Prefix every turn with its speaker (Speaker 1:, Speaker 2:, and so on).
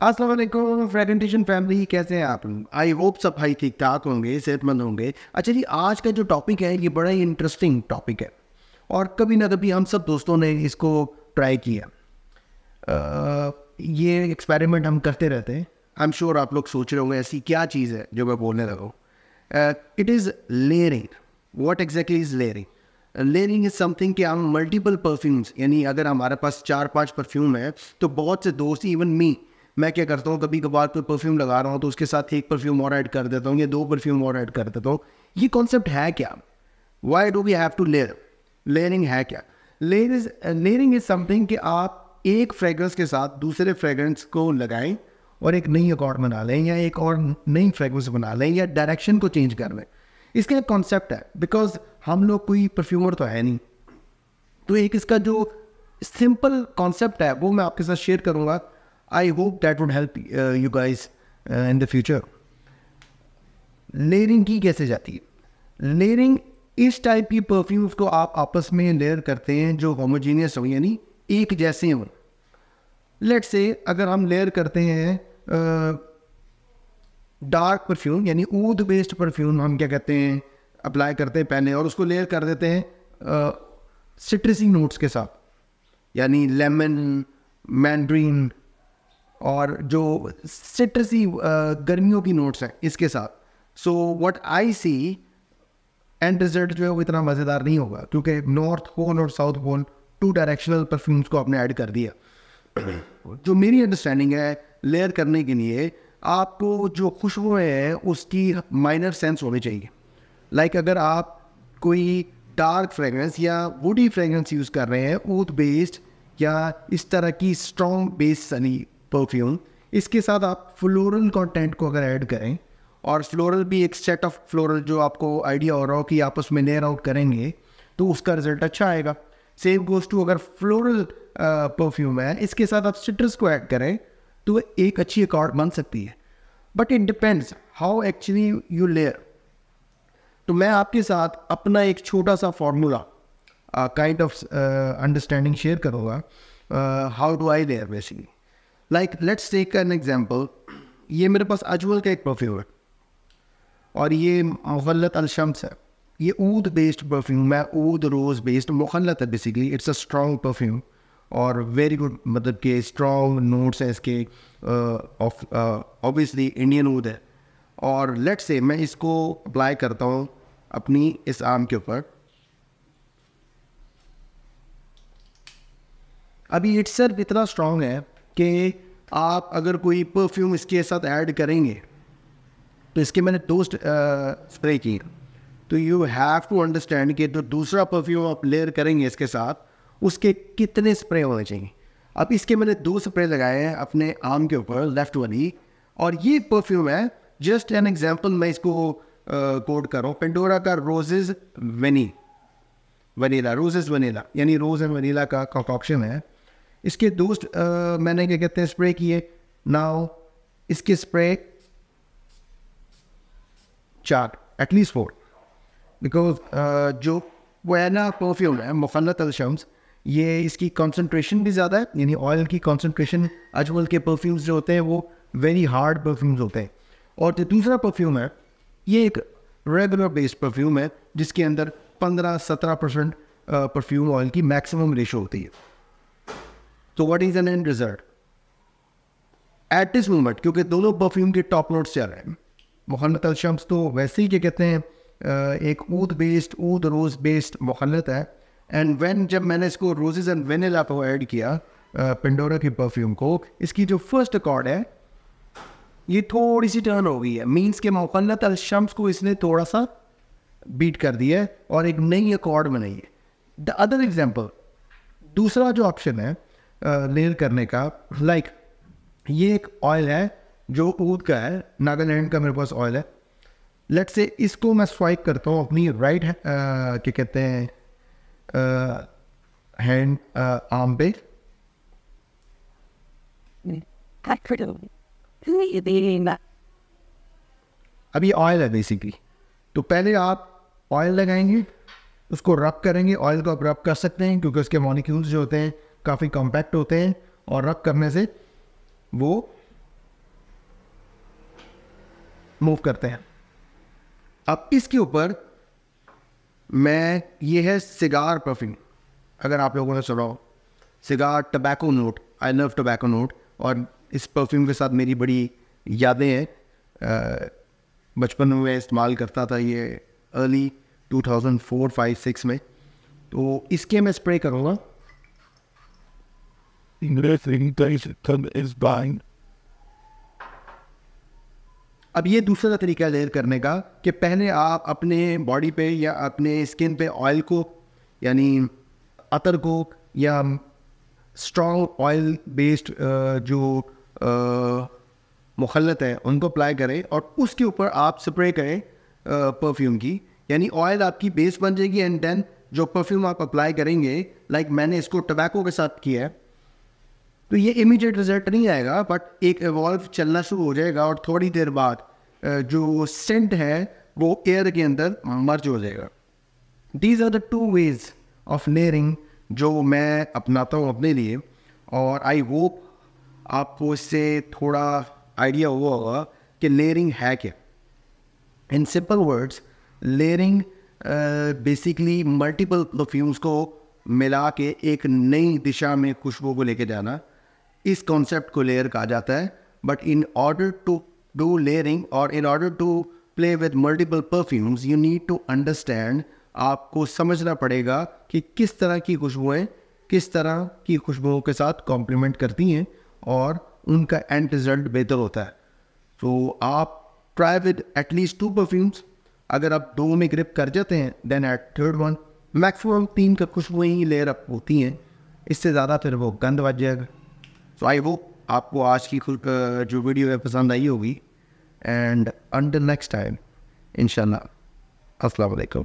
Speaker 1: अस्सलाम वालेकुम fragmentation family, कैसे हैं आप? आई होप सब भाई ठीक ठाक होंगे, सेहतमंद होंगे। अच्छा जी, आज का जो टॉपिक है ये बड़ा ही इंटरेस्टिंग टॉपिक है और कभी ना कभी हम सब दोस्तों ने इसको ट्राई किया। ये एक्सपेरिमेंट हम करते रहते हैं। आई एम श्योर आप लोग सोच रहे होंगे ऐसी क्या चीज़ है जो मैं बोलने लगा हूँ। It is layering. What exactly is layering? Layering is something कि हम मल्टीपल परफ्यूम्स, यानी अगर हमारे पास 4-5 परफ्यूम है तो बहुत से दोस्त, इवन मी, मैं क्या करता हूँ, कभी कभार कोई परफ्यूम लगा रहा हूँ तो उसके साथ एक परफ्यूम और ऐड कर देता हूँ या 2 परफ्यूम और ऐड कर देता हूँ। ये कॉन्सेप्ट है क्या? Why do we have to layer? Layering है क्या? लेयरिंग इज समथिंग कि आप एक फ्रेग्रेंस के साथ दूसरे फ्रेग्रेंस को लगाएं और एक नई अकॉर्ड बना लें या एक और नई फ्रेग्रेंस बना लें या डायरेक्शन को चेंज कर लें। इसका एक कॉन्सेप्ट है, बिकॉज हम लोग कोई परफ्यूमर तो है नहीं, तो एक इसका जो सिंपल कॉन्सेप्ट है वो मैं आपके साथ शेयर करूँगा। I hope that would help you guys in the future. Layering की कैसे जाती है? लेयरिंग इस टाइप की परफ्यूम्स को आप आपस में लेयर करते हैं जो होमोजीनियस हो, यानी एक जैसे हों। लेट्स से अगर हम लेयर करते हैं डार्क परफ्यूम, यानी ऊद बेस्ड परफ्यूम हम क्या कहते हैं अप्लाई करते हैं पहले, और उसको लेयर कर देते हैं सिट्रसी नोट्स के साथ, यानी लेमन, मैंड्रीन और जो सिट्रसी गर्मियों की नोट्स हैं इसके साथ। So what I see, and result जो है वो इतना मज़ेदार नहीं होगा क्योंकि नॉर्थ पोल और साउथ पोल 2 डायरेक्शनल परफ्यूम्स को आपने ऐड कर दिया। जो मेरी अंडरस्टैंडिंग है, लेयर करने के लिए आपको जो खुशबुएं हैं उसकी माइनर सेंस होनी चाहिए। लाइक अगर आप कोई डार्क फ्रेगरेंस या वुडी फ्रेगरेंस यूज़ कर रहे हैं, ऊद बेस्ड या इस तरह की स्ट्रॉन्ग बेस सनी परफ्यूम, इसके साथ आप फ्लोरल कंटेंट को अगर ऐड करें, और फ्लोरल भी एक सेट ऑफ फ्लोरल जो आपको आइडिया हो रहा हो कि आपस में लेयर आउट करेंगे तो उसका रिजल्ट अच्छा आएगा। सेम गोज टू अगर फ्लोरल परफ्यूम है, इसके साथ आप सिट्रस को ऐड करें तो एक अच्छी अकॉर्ड बन सकती है। But it depends how actually you layer. तो मैं आपके साथ अपना एक छोटा सा formula kind of understanding share करूँगा how do I layer basically. Like let's take an example. ये मेरे पास अजवल का एक परफ्यूम है और ये मुखल्लत अल-शम्स है। ये ऊद बेस्ड परफ्यूम है, ऊद रोज़ बेस्ड मुखल्लत है basically. It's a strong perfume और वेरी गुड, मतलब के स्ट्रॉन्ग नोट्स हैं इसके, ऑफ ऑब्वियसली इंडियन ऊद है। और लेट्स से मैं इसको अप्लाई करता हूँ अपनी इस आर्म के ऊपर। अभी इट्स सिर्फ इतना स्ट्रॉन्ग है कि आप अगर कोई परफ्यूम इसके साथ ऐड करेंगे, तो इसके मैंने 2 स्प्रे किए, तो यू हैव टू अंडरस्टैंड कि जो दूसरा परफ्यूम आप लेयर करेंगे इसके साथ उसके कितने स्प्रे होने चाहिए। अब इसके मैंने 2 स्प्रे लगाए हैं अपने आर्म के ऊपर, लेफ्ट वाली, और ये परफ्यूम है जस्ट एन एग्जांपल, मैं इसको कोड कर रहा हूँ, पेंडोरा का रोजेज वनीला, रोजेज वनीला, यानी रोज एंड वनीला का कंकॉक्शन है। इसके 2 मैंने क्या कहते हैं स्प्रे किए। नाउ इसके स्प्रे 4, एटलीस्ट 4, बिकॉज जो वैना परफ्यूम है मुखल्लत अल-शम्स, ये इसकी कंसंट्रेशन भी ज़्यादा है, यानी ऑयल की कंसंट्रेशन। अजवल के परफ्यूम्स जो होते हैं वो वेरी हार्ड परफ्यूम्स होते हैं। और जो दूसरा परफ्यूम है ये एक रेगुलर बेस्ड परफ्यूम है जिसके अंदर 15-17% परफ्यूम ऑयल की मैक्सिमम रेशो होती है। तो what is an and result at this moment? क्योंकि दोनों परफ्यूम के टॉप नोट्स चल रहे हैं। मुखल्लत अल-शम्स तो वैसे ही क्या कहते हैं एक ऊद बेस्ड, ऊद रोज़ बेस्ड मुखल्लत है। एंड व्हेन जब मैंने इसको रोजेज एंड वेनिला को ऐड किया पेंडोरा के परफ्यूम को, इसकी जो फर्स्ट अकॉर्ड है ये थोड़ी सी टर्न हो गई है। मीन्स के मुखल्लत अल-शम्स को इसने थोड़ा सा बीट कर दिया है और एक नई अकॉर्ड बनाई है। द अदर एग्जाम्पल, दूसरा जो ऑप्शन है लेयर करने का, लाइक ये एक ऑयल है जो ऊद का है, नागालैंड का मेरे पास ऑयल है। लेट्स से इसको मैं स्वाइप करता हूँ अपनी राइट क्या कहते हैं हैंड आर्म पे। अभी ऑयल है बेसिकली, तो पहले आप ऑयल लगाएंगे, उसको रब करेंगे। ऑयल को आप रब कर सकते हैं क्योंकि उसके मॉलिक्यूल्स जो होते हैं काफ़ी कॉम्पैक्ट होते हैं और रब करने से वो मूव करते हैं। अब इसके ऊपर ये है सिगार परफ्यूम, अगर आप लोगों ने सुना हो cigar tobacco note, I love tobacco note. और इस परफ्यूम के साथ मेरी बड़ी यादें हैं। बचपन में मैं इस्तेमाल करता था ये अर्ली 2004, 5, 6 में। तो इसके मैं स्प्रे करूँगा। अब ये दूसरा तरीका है लेयर करने का कि पहले आप अपने बॉडी पे या अपने स्किन पे ऑयल को, यानी अतर को या स्ट्रॉन्ग ऑयल बेस्ड जो मुखल्लत है उनको अप्लाई करें और उसके ऊपर आप स्प्रे करें परफ्यूम की। यानी ऑयल आपकी बेस बन जाएगी एंड देन जो परफ्यूम आप अप्लाई करेंगे, लाइक मैंने इसको टबैको के साथ किया है, तो ये इमीडिएट रिजल्ट नहीं आएगा, बट एक एवॉल्व चलना शुरू हो जाएगा और थोड़ी देर बाद जो सेंट है वो एयर के अंदर मर्ज हो जाएगा। These are the 2 ways of layering जो मैं अपनाता हूँ अपने लिए, और आई होप आपको इससे थोड़ा आइडिया हुआ होगा कि लेयरिंग है क्या। In simple words, layering basically multiple perfumes को मिला के एक नई दिशा में खुशबू को लेके जाना, इस कॉन्सेप्ट को लेयर कहा जाता है। But in order to do layering और in order to play with multiple perfumes you need to understand, आपको समझना पड़ेगा कि किस तरह की खुशबुएँ किस तरह की खुशबुओं के साथ कॉम्प्लीमेंट करती हैं और उनका एंड रिजल्ट बेहतर होता है। तो आप ट्राई विद एटलीस्ट 2 परफ्यूम्स। अगर आप 2 में ग्रिप कर जाते हैं then at third one, maximum 3 का खुशबुएं ही लेयर अप होती हैं, इससे ज़्यादा फिर वो गंद बच जाएगा। सो आई होप आपको आज की जो वीडियो है पसंद आई होगी, एंड अंटिल नेक्स्ट टाइम इंशाल्लाह, अस्सलाम वालेकुम।